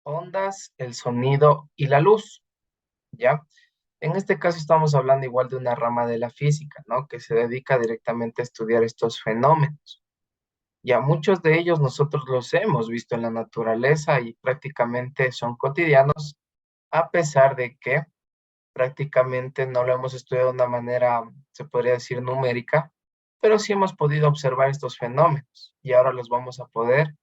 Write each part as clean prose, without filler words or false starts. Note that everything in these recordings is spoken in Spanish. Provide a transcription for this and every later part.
ondas, el sonido y la luz, ¿ya? En este caso estamos hablando igual de una rama de la física, ¿no? Que se dedica directamente a estudiar estos fenómenos. Ya muchos de ellos nosotros los hemos visto en la naturaleza y prácticamente son cotidianos, a pesar de que prácticamente no lo hemos estudiado de una manera, se podría decir, numérica, pero sí hemos podido observar estos fenómenos y ahora los vamos a poder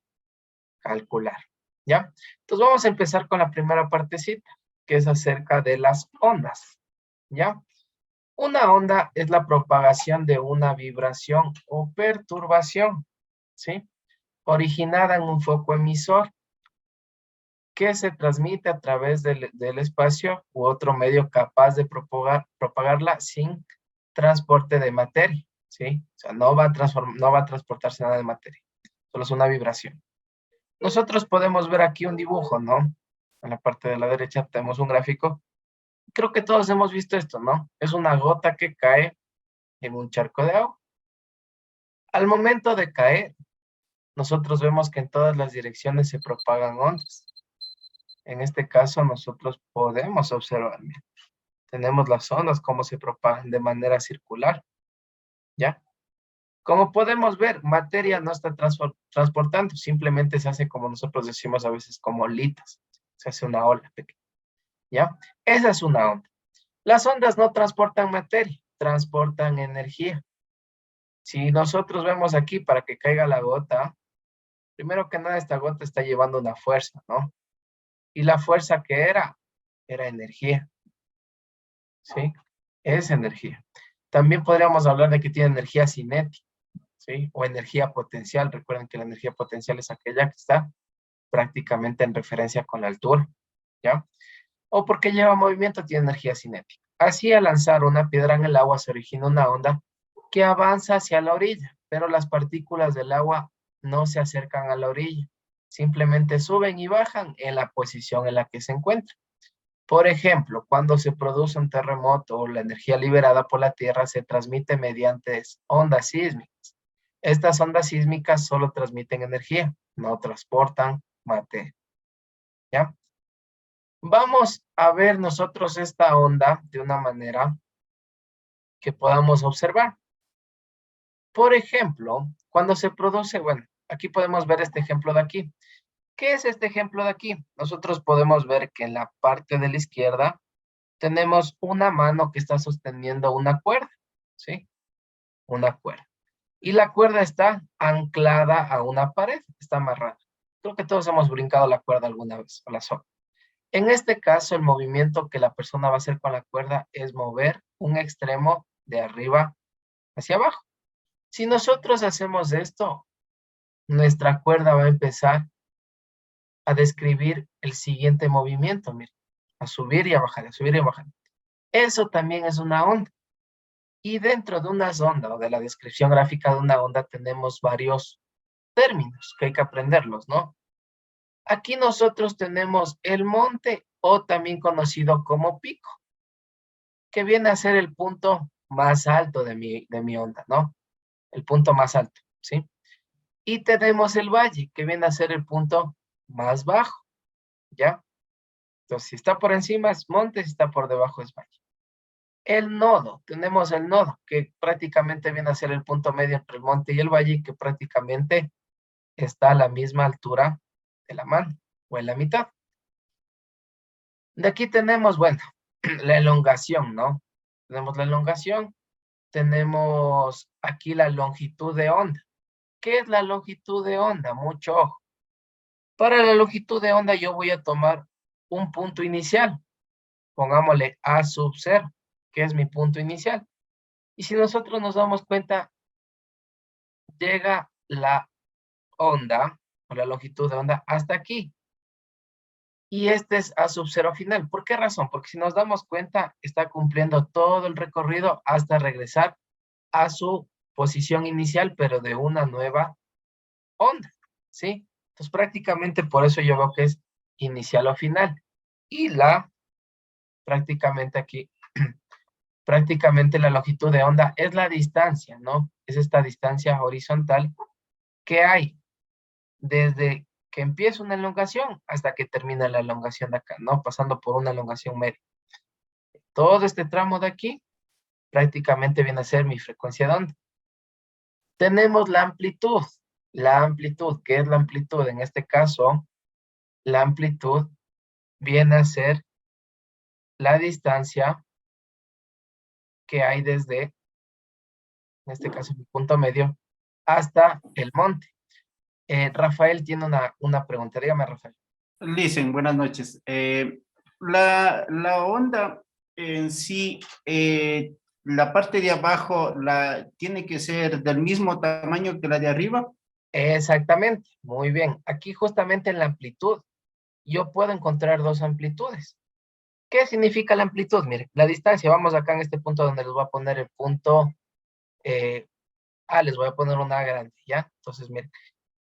calcular, ¿ya? Entonces vamos a empezar con la primera partecita, que es acerca de las ondas, ¿ya? Una onda es la propagación de una vibración o perturbación, ¿sí? Originada en un foco emisor que se transmite a través del espacio u otro medio capaz de propagarla sin transporte de materia, ¿sí? O sea, no va a transportarse nada de materia, solo es una vibración. Nosotros podemos ver aquí un dibujo, ¿no? En la parte de la derecha tenemos un gráfico. Creo que todos hemos visto esto, ¿no? Es una gota que cae en un charco de agua. Al momento de caer, nosotros vemos que en todas las direcciones se propagan ondas. En este caso, nosotros podemos observar, mira, tenemos las ondas como se propagan de manera circular, ¿ya? Como podemos ver, materia no está transportando, simplemente se hace como nosotros decimos a veces como olitas, se hace una ola pequeña, ¿ya? Esa es una onda. Las ondas no transportan materia, transportan energía. Si nosotros vemos aquí para que caiga la gota, primero que nada esta gota está llevando una fuerza, ¿no? Y la fuerza que era energía, ¿sí? Es energía. También podríamos hablar de que tiene energía cinética, ¿sí? O energía potencial. Recuerden que la energía potencial es aquella que está prácticamente en referencia con la altura, ¿ya? O porque lleva movimiento, tiene energía cinética. Así, al lanzar una piedra en el agua se origina una onda que avanza hacia la orilla, pero las partículas del agua no se acercan a la orilla, simplemente suben y bajan en la posición en la que se encuentran. Por ejemplo, cuando se produce un terremoto, la energía liberada por la Tierra se transmite mediante ondas sísmicas. Estas ondas sísmicas solo transmiten energía, no transportan materia, ¿ya? Vamos a ver nosotros esta onda de una manera que podamos observar. Por ejemplo, cuando se produce, bueno, aquí podemos ver este ejemplo de aquí. ¿Qué es este ejemplo de aquí? Nosotros podemos ver que en la parte de la izquierda tenemos una mano que está sosteniendo una cuerda, ¿sí? Una cuerda. Y la cuerda está anclada a una pared, está amarrada. Creo que todos hemos brincado la cuerda alguna vez, o la soga. En este caso, el movimiento que la persona va a hacer con la cuerda es mover un extremo de arriba hacia abajo. Si nosotros hacemos esto, nuestra cuerda va a empezar a describir el siguiente movimiento, mira, a subir y a bajar, a subir y a bajar. Eso también es una onda. Y dentro de una onda o de la descripción gráfica de una onda tenemos varios términos que hay que aprenderlos, ¿no? Aquí nosotros tenemos el monte o también conocido como pico, que viene a ser el punto más alto de mi onda, ¿no? El punto más alto, ¿sí? Y tenemos el valle, que viene a ser el punto más bajo, ¿ya? Entonces, si está por encima es monte, si está por debajo es valle. El nodo, tenemos el nodo, que prácticamente viene a ser el punto medio entre el monte y el valle, que prácticamente está a la misma altura de la mano, o en la mitad. De aquí tenemos, bueno, la elongación, ¿no? Tenemos la elongación, tenemos aquí la longitud de onda. ¿Qué es la longitud de onda? Mucho ojo. Para la longitud de onda yo voy a tomar un punto inicial. Pongámosle A sub 0, que es mi punto inicial. Y si nosotros nos damos cuenta, llega la onda, o la longitud de onda, hasta aquí. Y este es A sub 0 final. ¿Por qué razón? Porque si nos damos cuenta, está cumpliendo todo el recorrido hasta regresar a su posición inicial, pero de una nueva onda, ¿sí? Entonces prácticamente por eso yo veo que es inicial o final. Y prácticamente aquí, prácticamente la longitud de onda es la distancia, ¿no? Es esta distancia horizontal que hay desde que empieza una elongación hasta que termina la elongación de acá, ¿no? Pasando por una elongación media. Todo este tramo de aquí prácticamente viene a ser mi frecuencia de onda. Tenemos la amplitud. La amplitud, ¿qué es la amplitud? En este caso, la amplitud viene a ser la distancia que hay desde, en este caso, mi punto medio, hasta el monte. Rafael tiene una pregunta. Dígame, Rafael. Listen, buenas noches. La onda en sí, la parte de abajo tiene que ser del mismo tamaño que la de arriba. Exactamente, muy bien. Aquí justamente en la amplitud, yo puedo encontrar dos amplitudes. ¿Qué significa la amplitud? Mire, la distancia, vamos acá en este punto donde les voy a poner el punto les voy a poner una grande, ¿ya? Entonces, miren,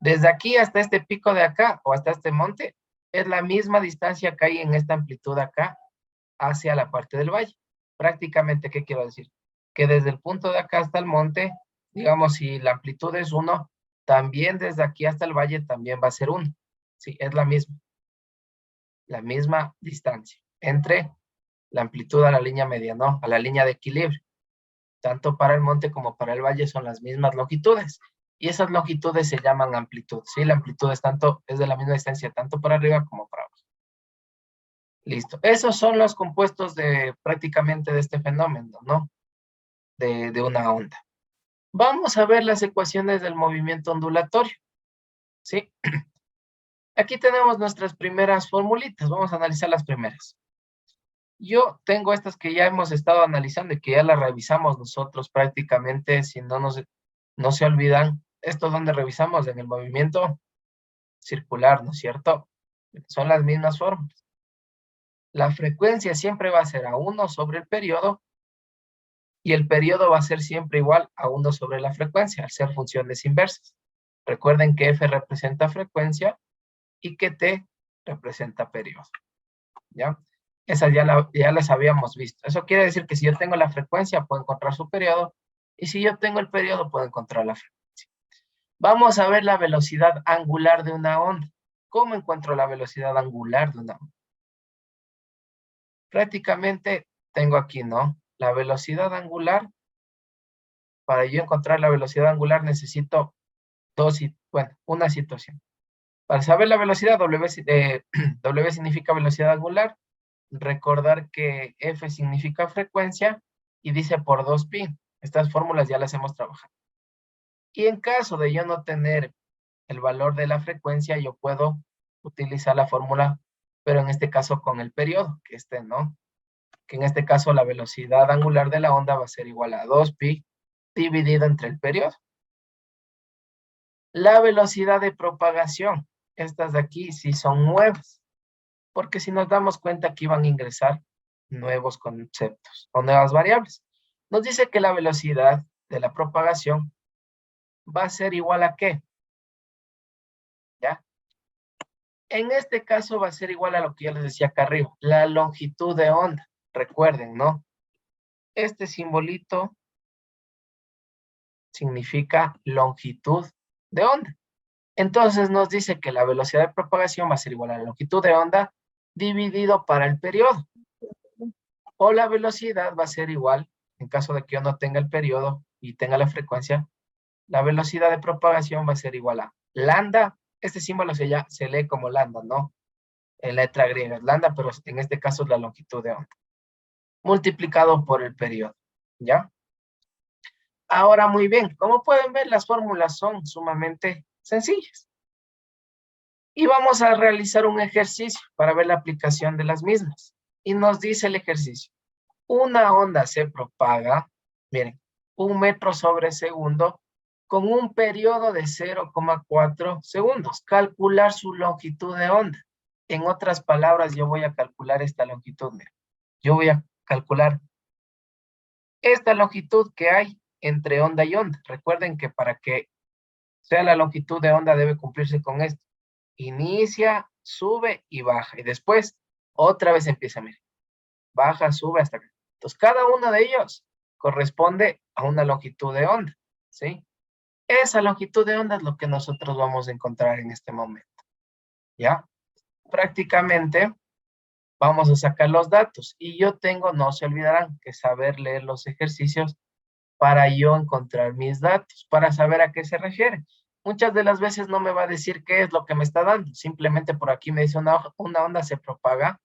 desde aquí hasta este pico de acá, o hasta este monte, es la misma distancia que hay en esta amplitud acá, hacia la parte del valle. Prácticamente, ¿qué quiero decir? Que desde el punto de acá hasta el monte, digamos, si la amplitud es 1, también desde aquí hasta el valle también va a ser 1. Sí, es la misma distancia entre la amplitud a la línea media, ¿no? A la línea de equilibrio. Tanto para el monte como para el valle son las mismas longitudes. Y esas longitudes se llaman amplitud, ¿sí? La amplitud es de la misma distancia, tanto para arriba como para abajo. Listo. Esos son los compuestos prácticamente de este fenómeno, ¿no? De una onda. Vamos a ver las ecuaciones del movimiento ondulatorio, ¿sí? Aquí tenemos nuestras primeras formulitas. Vamos a analizar las primeras. Yo tengo estas que ya hemos estado analizando y que ya las revisamos nosotros prácticamente, si no se olvidan. Esto donde revisamos en el movimiento circular, ¿no es cierto? Son las mismas fórmulas. La frecuencia siempre va a ser a 1 sobre el periodo y el periodo va a ser siempre igual a 1 sobre la frecuencia, al ser funciones inversas. Recuerden que F representa frecuencia y que T representa periodo, ¿ya? Esas ya las habíamos visto. Eso quiere decir que si yo tengo la frecuencia, puedo encontrar su periodo, y si yo tengo el periodo, puedo encontrar la frecuencia. Vamos a ver la velocidad angular de una onda. ¿Cómo encuentro la velocidad angular de una onda? Prácticamente tengo aquí, ¿no? La velocidad angular. Para yo encontrar la velocidad angular necesito una situación. Para saber la velocidad, W significa velocidad angular. Recordar que F significa frecuencia y dice por 2pi. Estas fórmulas ya las hemos trabajado. Y en caso de yo no tener el valor de la frecuencia, yo puedo utilizar la fórmula, pero en este caso con el periodo, ¿no? Que en este caso la velocidad angular de la onda va a ser igual a 2pi dividido entre el periodo. La velocidad de propagación, estas de aquí sí son nuevas, porque si nos damos cuenta aquí van a ingresar nuevos conceptos o nuevas variables. Nos dice que la velocidad de la propagación va a ser igual a ¿qué? ¿Ya? En este caso va a ser igual a lo que ya les decía acá arriba, la longitud de onda. Recuerden, ¿no? Este simbolito significa longitud de onda. Entonces nos dice que la velocidad de propagación va a ser igual a la longitud de onda dividido para el periodo. O la velocidad va a ser igual, en caso de que yo no tenga el periodo y tenga la frecuencia, la velocidad de propagación va a ser igual a lambda. Este símbolo se lee como lambda, ¿no? En letra griega es lambda, pero en este caso es la longitud de onda. Multiplicado por el periodo, ¿ya? Ahora, muy bien, como pueden ver, las fórmulas son sumamente sencillas. Y vamos a realizar un ejercicio para ver la aplicación de las mismas. Y nos dice el ejercicio. Una onda se propaga, miren, 1 metro sobre segundo con un periodo de 0,4 segundos. Calcular su longitud de onda. En otras palabras, yo voy a calcular esta longitud. Miren. Yo voy a calcular esta longitud que hay entre onda y onda. Recuerden que para que sea la longitud de onda debe cumplirse con esto. Inicia, sube y baja. Y después otra vez empieza, miren. Baja, sube hasta acá. Entonces, cada uno de ellos corresponde a una longitud de onda, ¿sí? Esa longitud de onda es lo que nosotros vamos a encontrar en este momento. ¿ya? Prácticamente vamos a sacar los datos y yo tengo, no se olvidarán, que saber leer los ejercicios para yo encontrar mis datos, para saber a qué se refiere. Muchas de las veces no me va a decir qué es lo que me está dando, simplemente por aquí me dice una onda se propaga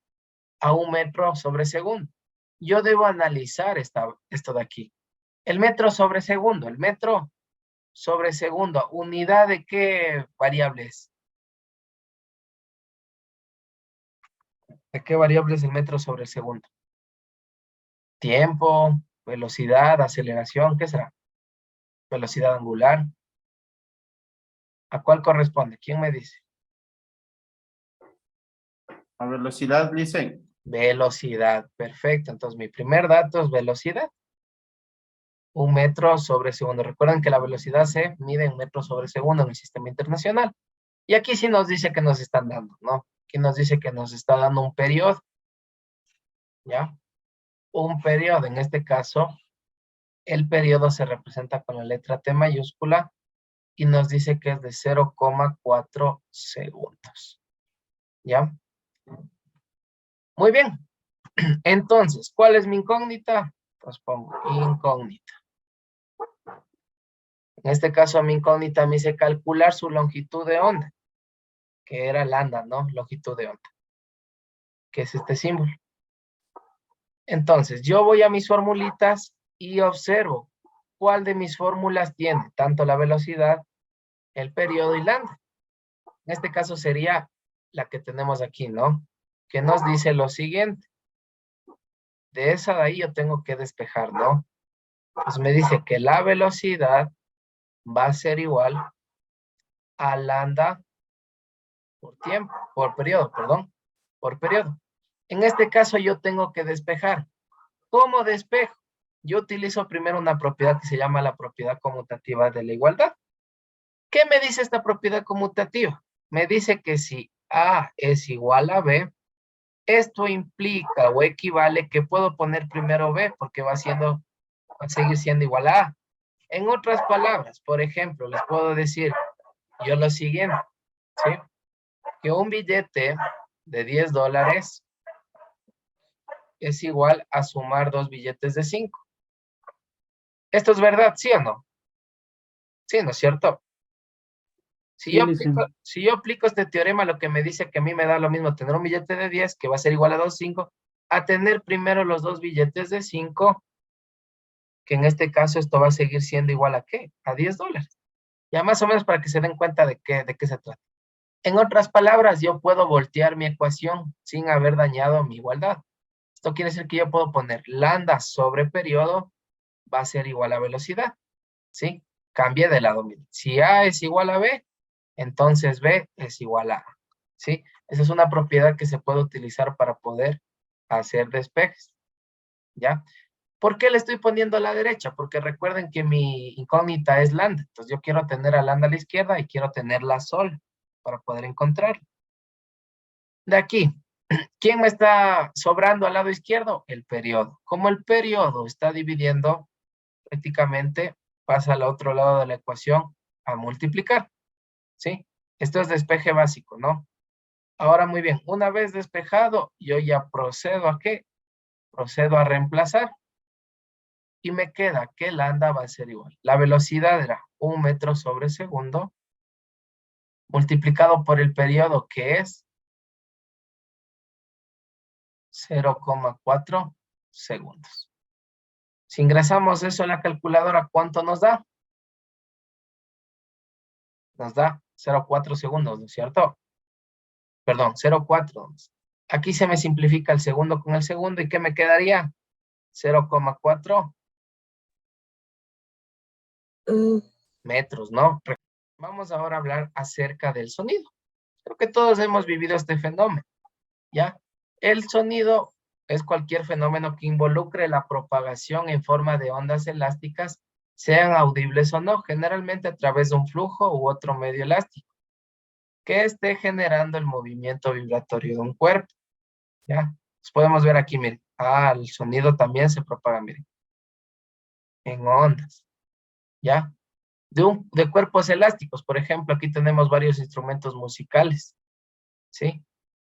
a 1 metro sobre segundo. Yo debo analizar esto de aquí. El metro sobre segundo, el metro sobre segundo, ¿unidad de qué variable es? ¿De qué variable es el metro sobre el segundo? Tiempo, velocidad, aceleración, ¿qué será? Velocidad angular. ¿A cuál corresponde? ¿Quién me dice? A velocidad, dicen. Velocidad, perfecto. Entonces mi primer dato es velocidad, 1 metro sobre segundo. Recuerden que la velocidad se mide en metros sobre segundo en el sistema internacional. Y aquí sí nos dice que nos están dando, ¿no? Aquí nos dice que nos está dando un periodo, ¿ya? Un periodo, en este caso, el periodo se representa con la letra T mayúscula y nos dice que es de 0,4 segundos, ¿ya? Muy bien. Entonces, ¿cuál es mi incógnita? Pues pongo incógnita. En este caso, mi incógnita me dice calcular su longitud de onda, que era lambda, ¿no? Longitud de onda, que es este símbolo. Entonces, yo voy a mis formulitas y observo cuál de mis fórmulas tiene tanto la velocidad, el periodo y lambda. En este caso sería la que tenemos aquí, ¿no? Que nos dice lo siguiente. De esa de ahí yo tengo que despejar, ¿no? Pues me dice que la velocidad va a ser igual a lambda por tiempo, por periodo, perdón, por periodo. En este caso yo tengo que despejar. ¿Cómo despejo? Yo utilizo primero una propiedad que se llama la propiedad conmutativa de la igualdad. ¿Qué me dice esta propiedad conmutativa? Me dice que si A es igual a B, esto implica o equivale que puedo poner primero B porque va a seguir siendo igual a A. En otras palabras, por ejemplo, les puedo decir yo lo siguiente, ¿sí? Que un billete de $10 es igual a sumar 2 billetes de 5. ¿Esto es verdad, sí o no? Sí, ¿no es cierto? Si Sí, yo aplico, dicen. si yo aplico este teorema, lo que me dice que a mí me da lo mismo tener un billete de 10, que va a ser igual a 2,5, a tener primero los 2 billetes de 5, que en este caso esto va a seguir siendo igual a ¿qué? A $10. Ya más o menos para que se den cuenta de qué se trata. En otras palabras, yo puedo voltear mi ecuación sin haber dañado mi igualdad. Esto quiere decir que yo puedo poner lambda sobre periodo va a ser igual a velocidad, ¿sí? Cambie de lado. Si A es igual a B, entonces B es igual a A, ¿sí? Esa es una propiedad que se puede utilizar para poder hacer despejes, ¿ya? ¿Por qué le estoy poniendo a la derecha? Porque recuerden que mi incógnita es lambda, entonces yo quiero tener a lambda a la izquierda y quiero tenerla sola para poder encontrarla. De aquí, ¿quién me está sobrando al lado izquierdo? El periodo. Como el periodo está dividiendo, prácticamente pasa al otro lado de la ecuación a multiplicar, ¿sí? Esto es despeje básico, ¿no? Ahora, muy bien, una vez despejado, yo ya procedo a ¿qué? Procedo a reemplazar. Y me queda que lambda va a ser igual. La velocidad era 1 metro sobre segundo, multiplicado por el periodo, que es 0,4 segundos. Si ingresamos eso en la calculadora, ¿cuánto nos da? Nos da 0,4 segundos, ¿no es cierto? Perdón, 0,4. Aquí se me simplifica el segundo con el segundo, ¿y qué me quedaría? 0,4 metros, ¿no? Vamos ahora a hablar acerca del sonido. Creo que todos hemos vivido este fenómeno, ¿ya? El sonido es cualquier fenómeno que involucre la propagación en forma de ondas elásticas, sean audibles o no, generalmente a través de un flujo u otro medio elástico, que esté generando el movimiento vibratorio de un cuerpo, ¿ya? Pues podemos ver aquí, miren, el sonido también se propaga, miren, en ondas, ¿ya? De cuerpos elásticos, por ejemplo, aquí tenemos varios instrumentos musicales, ¿sí?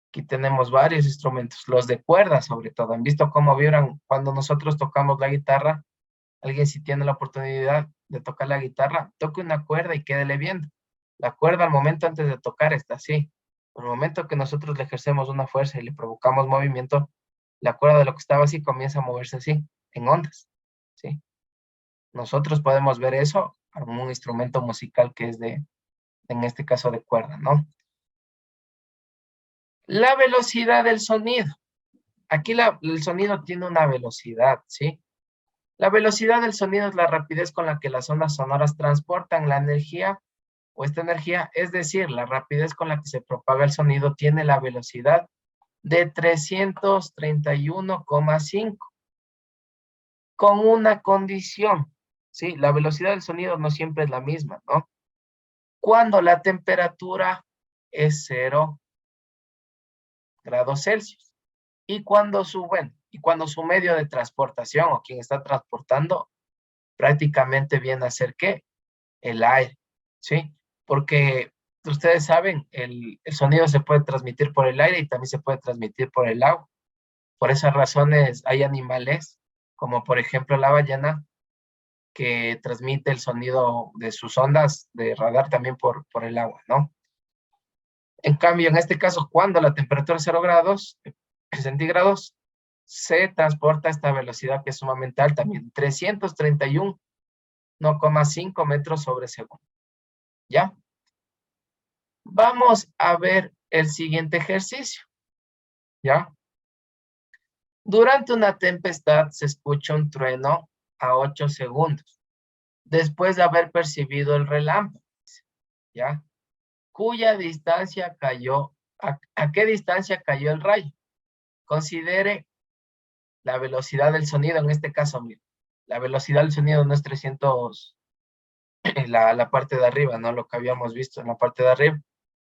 Aquí tenemos varios instrumentos, los de cuerda sobre todo. ¿Han visto cómo vibran cuando nosotros tocamos la guitarra? Alguien si tiene la oportunidad de tocar la guitarra, toque una cuerda y quédele viendo. La cuerda al momento antes de tocar está así. Por el momento que nosotros le ejercemos una fuerza y le provocamos movimiento, la cuerda de lo que estaba así comienza a moverse así, en ondas, ¿sí? Nosotros podemos ver eso en un instrumento musical que es en este caso de cuerda, ¿no? La velocidad del sonido. Aquí el sonido tiene una velocidad, ¿sí? La velocidad del sonido es la rapidez con la que las ondas sonoras transportan la energía o esta energía, es decir, la rapidez con la que se propaga el sonido tiene la velocidad de 331,5 con una condición, ¿sí? La velocidad del sonido no siempre es la misma, ¿no? Cuando la temperatura es 0 °C y cuando su medio de transportación o quien está transportando prácticamente viene a ser ¿qué? El aire, ¿sí? Porque ustedes saben, el sonido se puede transmitir por el aire y también se puede transmitir por el agua. Por esas razones hay animales, como por ejemplo la ballena, que transmite el sonido de sus ondas de radar también por el agua, ¿no? En cambio, en este caso, cuando la temperatura es 0 °C, se transporta a esta velocidad que es sumamente alta, también 331,5 metros sobre segundo. ¿Ya? Vamos a ver el siguiente ejercicio. ¿Ya? Durante una tempestad se escucha un trueno a 8 segundos, después de haber percibido el relámpago. ¿Ya? ¿Cuya distancia cayó? ¿A qué distancia cayó el rayo? Considere la velocidad del sonido, en este caso, mira, la velocidad del sonido no es 300, la parte de arriba, ¿no? Lo que habíamos visto en la parte de arriba,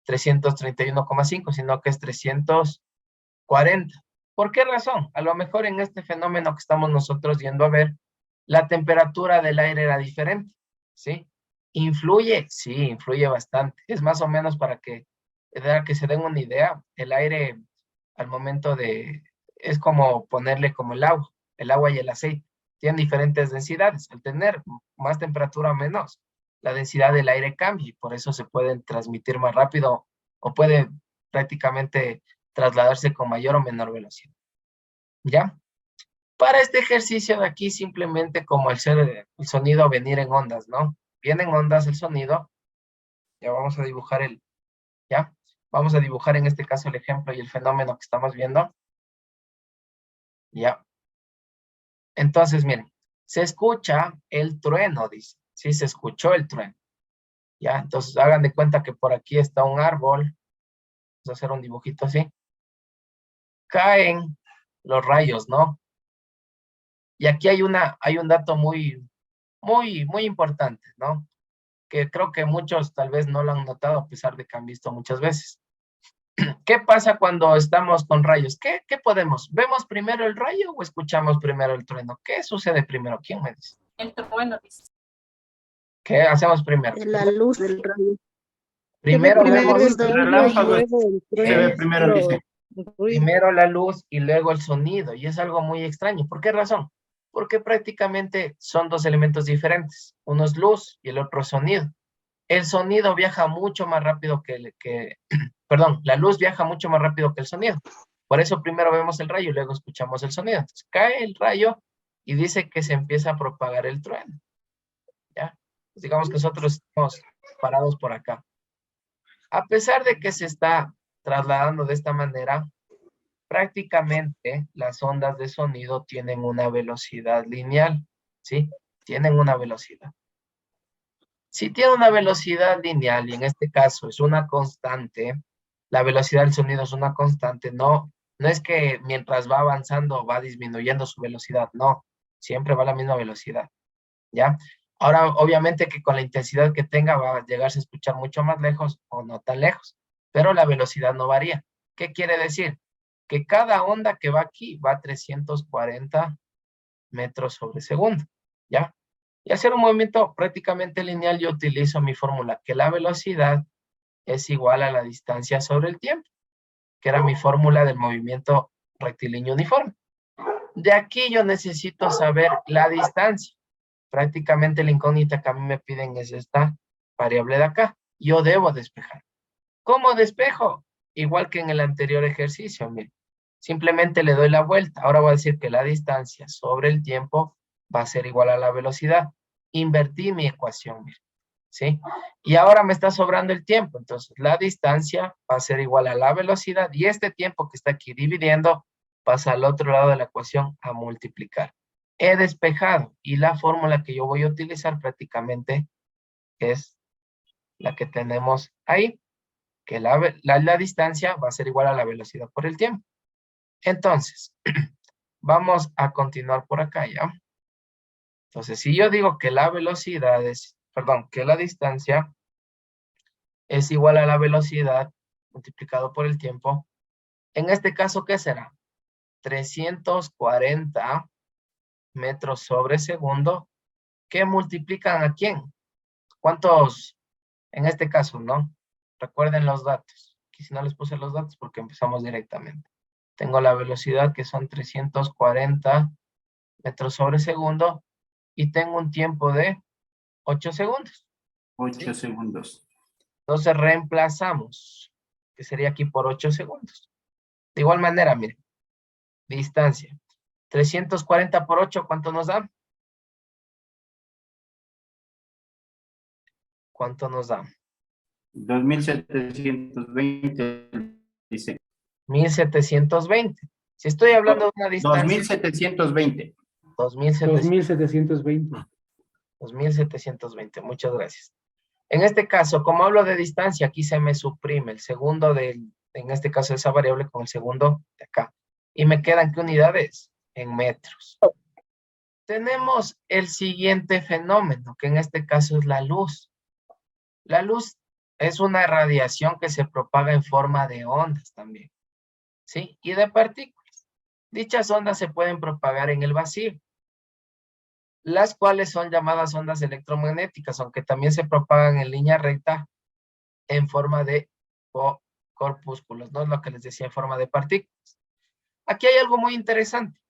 331,5, sino que es 340. ¿Por qué razón? A lo mejor en este fenómeno que estamos nosotros yendo a ver, la temperatura del aire era diferente, ¿sí? ¿Influye? Sí, influye bastante. Es más o menos para que se den una idea, el aire al momento es como ponerle como el agua y el aceite, tienen diferentes densidades. Al tener más temperatura o menos, la densidad del aire cambia y por eso se pueden transmitir más rápido o puede prácticamente trasladarse con mayor o menor velocidad. ¿Ya? Para este ejercicio de aquí, simplemente como el sonido venir en ondas, ¿no? Viene en ondas el sonido, ya vamos a dibujar ¿ya? Vamos a dibujar en este caso el ejemplo y el fenómeno que estamos viendo. ¿Ya? Entonces, miren, se escucha el trueno, dice. Sí, se escuchó el trueno. ¿Ya? Entonces, hagan de cuenta que por aquí está un árbol. Vamos a hacer un dibujito así. Caen los rayos, ¿no? Y aquí hay un dato muy importante, ¿no? Que creo que muchos tal vez no lo han notado a pesar de que han visto muchas veces. ¿Qué pasa cuando estamos con rayos? ¿Qué podemos? ¿Vemos primero el rayo o escuchamos primero el trueno? ¿Qué sucede primero? ¿Quién me dice? El trueno, dice. ¿Qué hacemos primero? La luz del rayo. Se ve Primero primero vemos el El rayo y relámpago luego el se ve trueno, primero, dice. el ruido. primero la luz y luego el sonido, y es algo muy extraño. ¿Por qué razón? Porque prácticamente son dos elementos diferentes. Uno es luz y el otro es sonido. El sonido viaja mucho más rápido perdón, la luz viaja mucho más rápido que el sonido. Por eso primero vemos el rayo y luego escuchamos el sonido. Entonces cae el rayo y dice que se empieza a propagar el trueno. ¿Ya? Pues digamos que nosotros estamos parados por acá. A pesar de que se está trasladando de esta manera, prácticamente las ondas de sonido tienen una velocidad lineal, ¿sí? Tienen una velocidad. Si tiene una velocidad lineal y en este caso es una constante, la velocidad del sonido es una constante, no es que mientras va avanzando va disminuyendo su velocidad, no, siempre va a la misma velocidad, ¿ya? Ahora, obviamente que con la intensidad que tenga va a llegarse a escuchar mucho más lejos o no tan lejos, pero la velocidad no varía. ¿Qué quiere decir? Que cada onda que va aquí va a 340 metros sobre segundo, ¿ya? Y hacer un movimiento prácticamente lineal, yo utilizo mi fórmula, que la velocidad es igual a la distancia sobre el tiempo, que era mi fórmula del movimiento rectilíneo uniforme. De aquí yo necesito saber la distancia. Prácticamente la incógnita que a mí me piden es esta variable de acá. Yo debo despejar. ¿Cómo despejo? Igual que en el anterior ejercicio, miren. Simplemente le doy la vuelta. Ahora voy a decir que la distancia sobre el tiempo va a ser igual a la velocidad. Invertí mi ecuación, miren. ¿Sí? Y ahora me está sobrando el tiempo. Entonces, la distancia va a ser igual a la velocidad y este tiempo que está aquí dividiendo pasa al otro lado de la ecuación a multiplicar. He despejado y la fórmula que yo voy a utilizar prácticamente es la que tenemos ahí, que la distancia va a ser igual a la velocidad por el tiempo. Entonces, vamos a continuar por acá, ¿ya? Entonces, si yo digo que la velocidad es, perdón, que la distancia es igual a la velocidad multiplicado por el tiempo, en este caso, ¿qué será? 340 metros sobre segundo, ¿que multiplican a quién? ¿Cuántos? En este caso, ¿no? Recuerden los datos. Aquí si no les puse los datos porque empezamos directamente. Tengo la velocidad que son 340 metros sobre segundo y tengo un tiempo de 8 segundos. 8 segundos. Entonces reemplazamos, que sería aquí por 8 segundos. De igual manera, miren, distancia. 340 por 8, ¿cuánto nos da? ¿Cuánto nos da? 2720, dice. 1720. Si estoy hablando de una distancia... 2720. 2720. 2720, muchas gracias. En este caso, como hablo de distancia, aquí se me suprime el segundo en este caso esa variable con el segundo de acá. Y me quedan, ¿qué unidades? En metros. Tenemos el siguiente fenómeno, que en este caso es la luz. La luz es una radiación que se propaga en forma de ondas también, ¿sí? Y de partículas. Dichas ondas se pueden propagar en el vacío, las cuales son llamadas ondas electromagnéticas, aunque también se propagan en línea recta en forma de corpúsculos, ¿no? Es lo que les decía, en forma de partículas. Aquí hay algo muy interesante.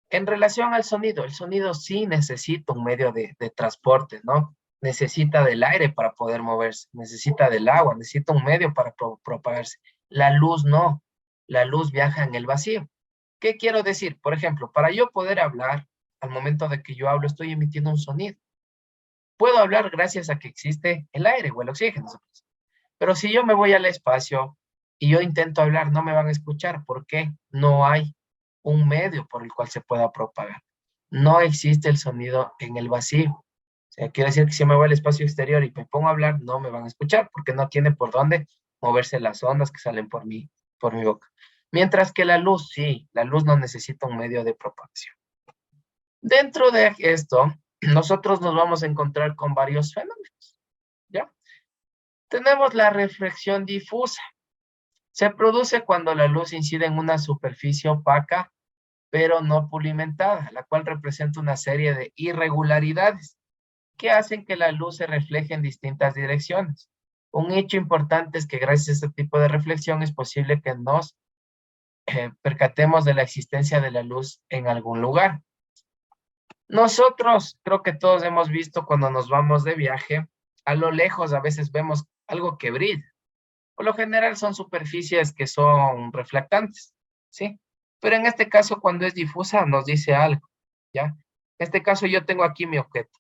En relación al sonido, el sonido sí necesita un medio de transporte, ¿no? Necesita del aire para poder moverse, necesita del agua, necesita un medio para propagarse. La luz no, la luz viaja en el vacío. ¿Qué quiero decir? Por ejemplo, para yo poder hablar, al momento de que yo hablo, estoy emitiendo un sonido. Puedo hablar gracias a que existe el aire o el oxígeno. Pero si yo me voy al espacio y yo intento hablar, no me van a escuchar. ¿Por qué? No hay un medio por el cual se pueda propagar. No existe el sonido en el vacío. O sea, quiere decir que si me voy al espacio exterior y me pongo a hablar, no me van a escuchar porque no tiene por dónde moverse las ondas que salen por mi boca. Mientras que la luz, sí, la luz no necesita un medio de propagación. Dentro de esto, nosotros nos vamos a encontrar con varios fenómenos, ¿ya? Tenemos la reflexión difusa. Se produce cuando la luz incide en una superficie opaca, pero no pulimentada, la cual representa una serie de irregularidades que hacen que la luz se refleje en distintas direcciones. Un hecho importante es que gracias a este tipo de reflexión es posible que nos percatemos de la existencia de la luz en algún lugar. Nosotros, creo que todos hemos visto cuando nos vamos de viaje, a lo lejos a veces vemos algo que brilla. Por lo general son superficies que son reflectantes, ¿sí? Pero en este caso, cuando es difusa, nos dice algo, ¿ya? En este caso yo tengo aquí mi objeto.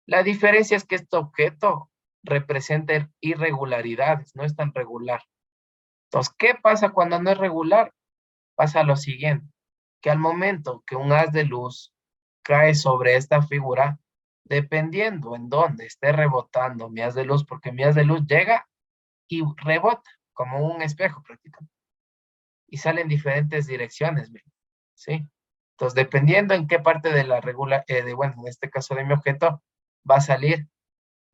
La diferencia es que este objeto representa irregularidades, no es tan regular. Entonces, ¿qué pasa cuando no es regular? Pasa lo siguiente, que al momento que un haz de luz cae sobre esta figura, dependiendo en dónde esté rebotando mi haz de luz, porque mi haz de luz llega y rebota como un espejo prácticamente. Y sale en diferentes direcciones, ¿sí? Entonces, dependiendo en qué parte de la bueno, en este caso de mi objeto, va a salir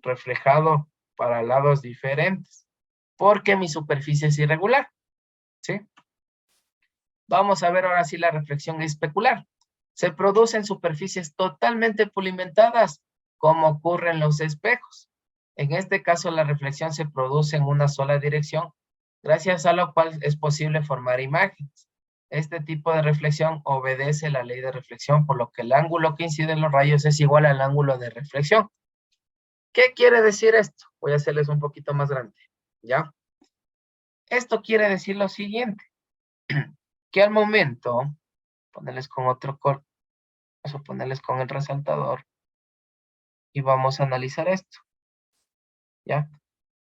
reflejado para lados diferentes, porque mi superficie es irregular, ¿sí? Vamos a ver ahora si la reflexión especular. Se produce en superficies totalmente pulimentadas, como ocurre en los espejos. En este caso, la reflexión se produce en una sola dirección, gracias a lo cual es posible formar imágenes. Este tipo de reflexión obedece la ley de reflexión, por lo que el ángulo que incide en los rayos es igual al ángulo de reflexión. ¿Qué quiere decir esto? Voy a hacerles un poquito más grande, ¿ya? Esto quiere decir lo siguiente, que al momento, ponerles con otro color, vamos a ponerles con el resaltador, y vamos a analizar esto, ¿ya?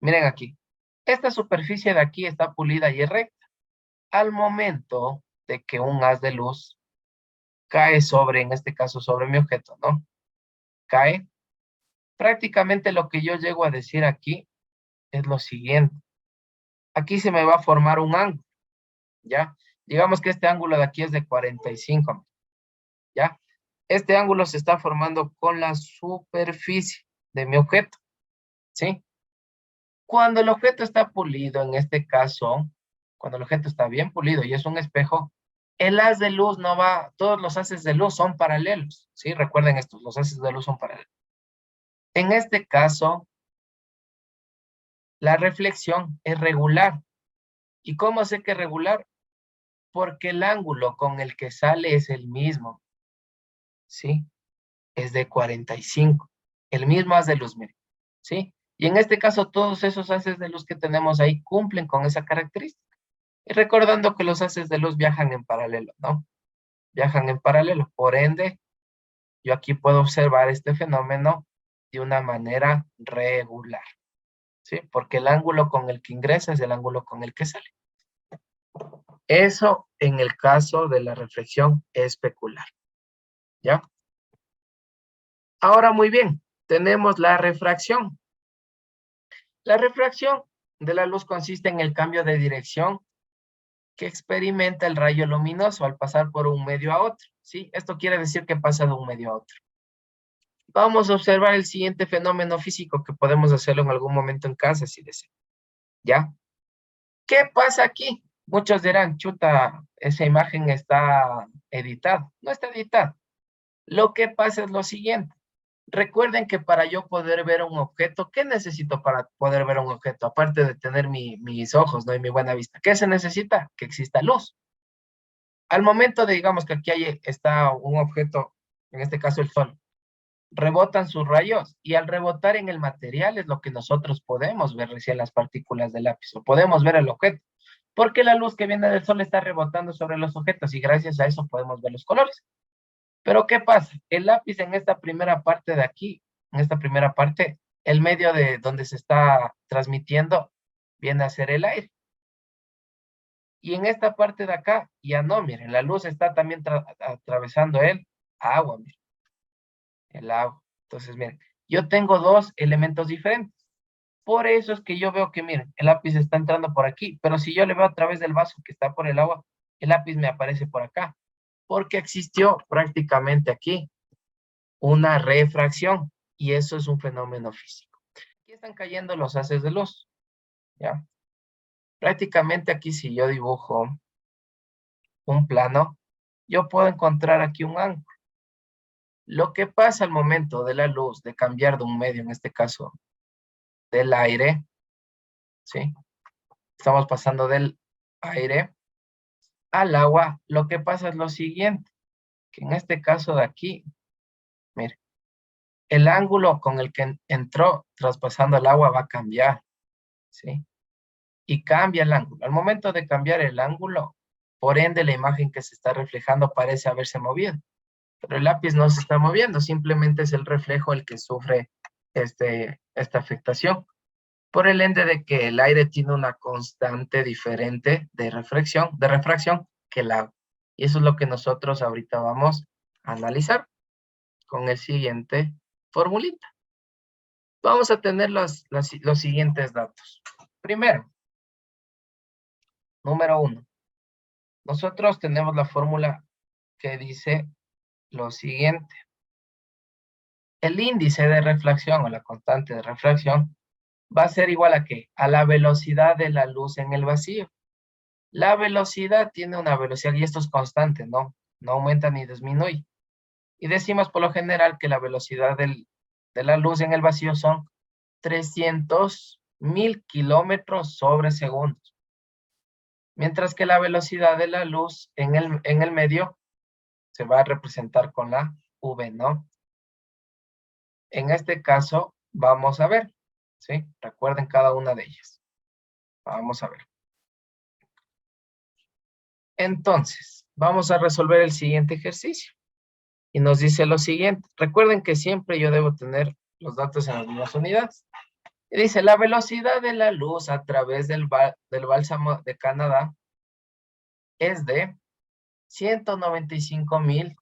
Miren aquí, esta superficie de aquí está pulida y es recta. Al momento de que un haz de luz cae sobre, en este caso, sobre mi objeto, ¿no? Cae. Prácticamente lo que yo llego a decir aquí es lo siguiente. Aquí se me va a formar un ángulo, ¿ya? Digamos que este ángulo de aquí es de 45, ¿ya? Este ángulo se está formando con la superficie de mi objeto, ¿sí? Cuando el objeto está pulido, en este caso, cuando el objeto está bien pulido y es un espejo, el haz de luz no va, todos los haces de luz son paralelos, ¿sí? Recuerden esto, los haces de luz son paralelos. En este caso, la reflexión es regular. ¿Y cómo sé que es regular? Porque el ángulo con el que sale es el mismo, ¿sí? Es de 45. El mismo haz de luz, miren, ¿sí? Y en este caso, todos esos haces de luz que tenemos ahí cumplen con esa característica. Y recordando que los haces de luz viajan en paralelo, ¿no? Viajan en paralelo. Por ende, yo aquí puedo observar este fenómeno de una manera regular, ¿sí? Porque el ángulo con el que ingresa es el ángulo con el que sale. Eso en el caso de la reflexión especular, ¿ya? Ahora muy bien, tenemos la refracción. La refracción de la luz consiste en el cambio de dirección que experimenta el rayo luminoso al pasar por un medio a otro, ¿sí? Esto quiere decir que pasa de un medio a otro. Vamos a observar el siguiente fenómeno físico que podemos hacerlo en algún momento en casa, si desean, ¿ya? ¿Qué pasa aquí? Muchos dirán, chuta, esa imagen está editada. No está editada. Lo que pasa es lo siguiente. Recuerden que para yo poder ver un objeto, ¿qué necesito para poder ver un objeto? Aparte de tener mis ojos, ¿no? Y mi buena vista. ¿Qué se necesita? Que exista luz. Al momento de, digamos, que aquí está un objeto, en este caso el sol, rebotan sus rayos y al rebotar en el material es lo que nosotros podemos ver recién las partículas del lápiz o podemos ver el objeto. Porque la luz que viene del sol está rebotando sobre los objetos y gracias a eso podemos ver los colores. Pero ¿qué pasa? El lápiz en esta primera parte de aquí, en esta primera parte, el medio de donde se está transmitiendo viene a ser el aire. Y en esta parte de acá, ya no, miren, la luz está también atravesando el agua, miren, el agua. Entonces, miren, yo tengo dos elementos diferentes. Por eso es que yo veo que, miren, el lápiz está entrando por aquí, pero si yo le veo a través del vaso que está por el agua, el lápiz me aparece por acá, porque existió prácticamente aquí una refracción, y eso es un fenómeno físico. Aquí están cayendo los haces de luz, ¿ya? Prácticamente aquí si yo dibujo un plano, yo puedo encontrar aquí un ángulo. Lo que pasa al momento de la luz de cambiar de un medio, en este caso del aire, ¿sí? Estamos pasando del aire al agua, lo que pasa es lo siguiente, que en este caso de aquí, mire, el ángulo con el que entró traspasando el agua va a cambiar, ¿sí? Y cambia el ángulo. Al momento de cambiar el ángulo, por ende la imagen que se está reflejando parece haberse movido. Pero el lápiz no se está moviendo, simplemente es el reflejo el que sufre esta afectación. Por el ende de que el aire tiene una constante diferente de refracción que el agua. Y eso es lo que nosotros ahorita vamos a analizar con el siguiente formulita. Vamos a tener los siguientes datos. Primero, número 1. Nosotros tenemos la fórmula que dice lo siguiente. El índice de refracción o la constante de refracción va a ser igual a ¿qué? A la velocidad de la luz en el vacío. La velocidad tiene una velocidad y esto es constante, ¿no? No aumenta ni disminuye. Y decimos por lo general que la velocidad de la luz en el vacío son 300.000 kilómetros sobre segundos. Mientras que la velocidad de la luz en el medio se va a representar con la v, ¿no? En este caso, vamos a ver, ¿sí? Recuerden cada una de ellas. Vamos a ver. Entonces, vamos a resolver el siguiente ejercicio. Y nos dice lo siguiente. Recuerden que siempre yo debo tener los datos en las mismas unidades. Y dice, la velocidad de la luz a través del bálsamo de Canadá es de 195,000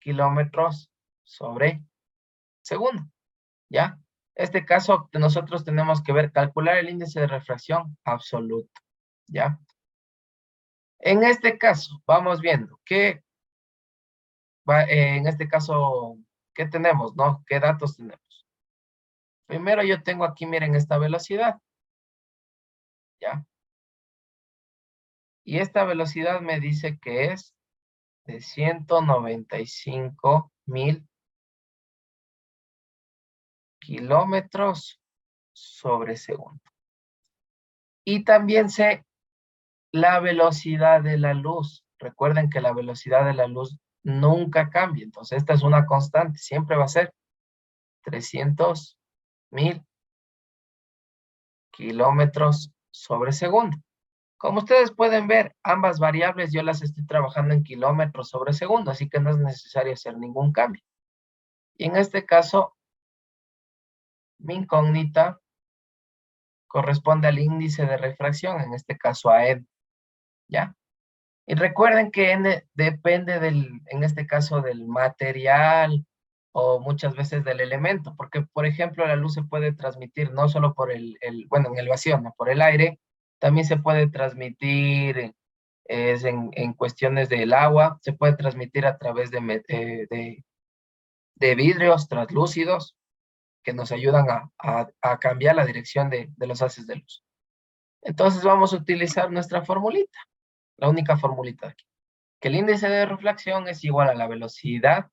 kilómetros sobre segundo, ¿ya? Este caso, nosotros tenemos que calcular el índice de refracción absoluto, ¿ya? En este caso, vamos viendo que, en este caso, ¿qué tenemos, no? ¿Qué datos tenemos? Primero yo tengo aquí, miren, esta velocidad, ¿ya? Y esta velocidad me dice que es de 195,000 kilómetros sobre segundo. Y también sé la velocidad de la luz. Recuerden que la velocidad de la luz nunca cambia. Entonces, esta es una constante. Siempre va a ser 300,000 kilómetros sobre segundo. Como ustedes pueden ver, ambas variables yo las estoy trabajando en kilómetros sobre segundo, así que no es necesario hacer ningún cambio. Y en este caso, mi incógnita corresponde al índice de refracción, en este caso a N, ¿ya? Y recuerden que N depende en este caso, del material o muchas veces del elemento, porque, por ejemplo, la luz se puede transmitir no solo por bueno, en el vacío, no, por el aire, también se puede transmitir en cuestiones del agua, se puede transmitir a través de vidrios translúcidos que nos ayudan a cambiar la dirección de los haces de luz. Entonces vamos a utilizar nuestra formulita, la única formulita de aquí, que el índice de refracción es igual a la velocidad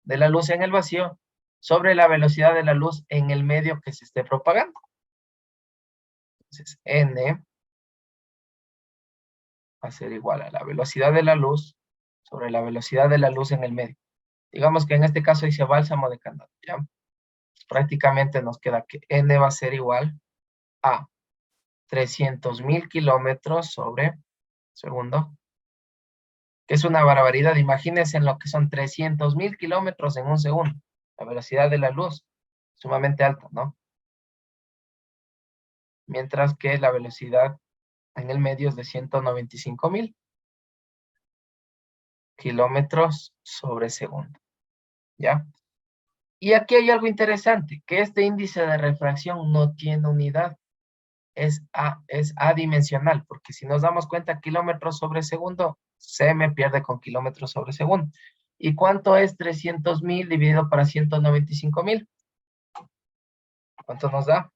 de la luz en el vacío sobre la velocidad de la luz en el medio que se esté propagando. Entonces, N va a ser igual a la velocidad de la luz sobre la velocidad de la luz en el medio. Digamos que en este caso dice bálsamo de Canadá, ¿ya? Prácticamente nos queda que N va a ser igual a 300,000 kilómetros sobre segundo, que es una barbaridad. Imagínense en lo que son 300,000 kilómetros en un segundo. La velocidad de la luz, sumamente alta, ¿no? Mientras que la velocidad en el medio es de 195,000 kilómetros sobre segundo, ¿ya? Y aquí hay algo interesante, que este índice de refracción no tiene unidad, es adimensional, porque si nos damos cuenta, kilómetros sobre segundo, se me pierde con kilómetros sobre segundo. ¿Y cuánto es 300,000 dividido para 195,000? ¿Cuánto nos da?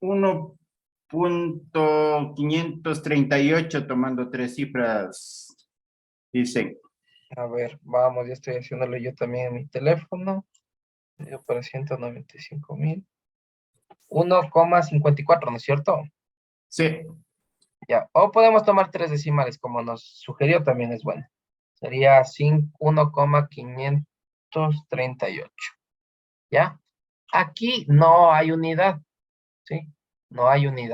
1.538 tomando 3 cifras, dice. A ver, vamos, ya estoy haciéndolo yo también en mi teléfono. Dividido para 195,000. 1,54, ¿no es cierto? Sí. Ya, o podemos tomar 3 decimales, como nos sugirió, también es bueno. Sería 1,538. ¿Ya? Aquí no hay unidad, ¿sí? No hay unidad.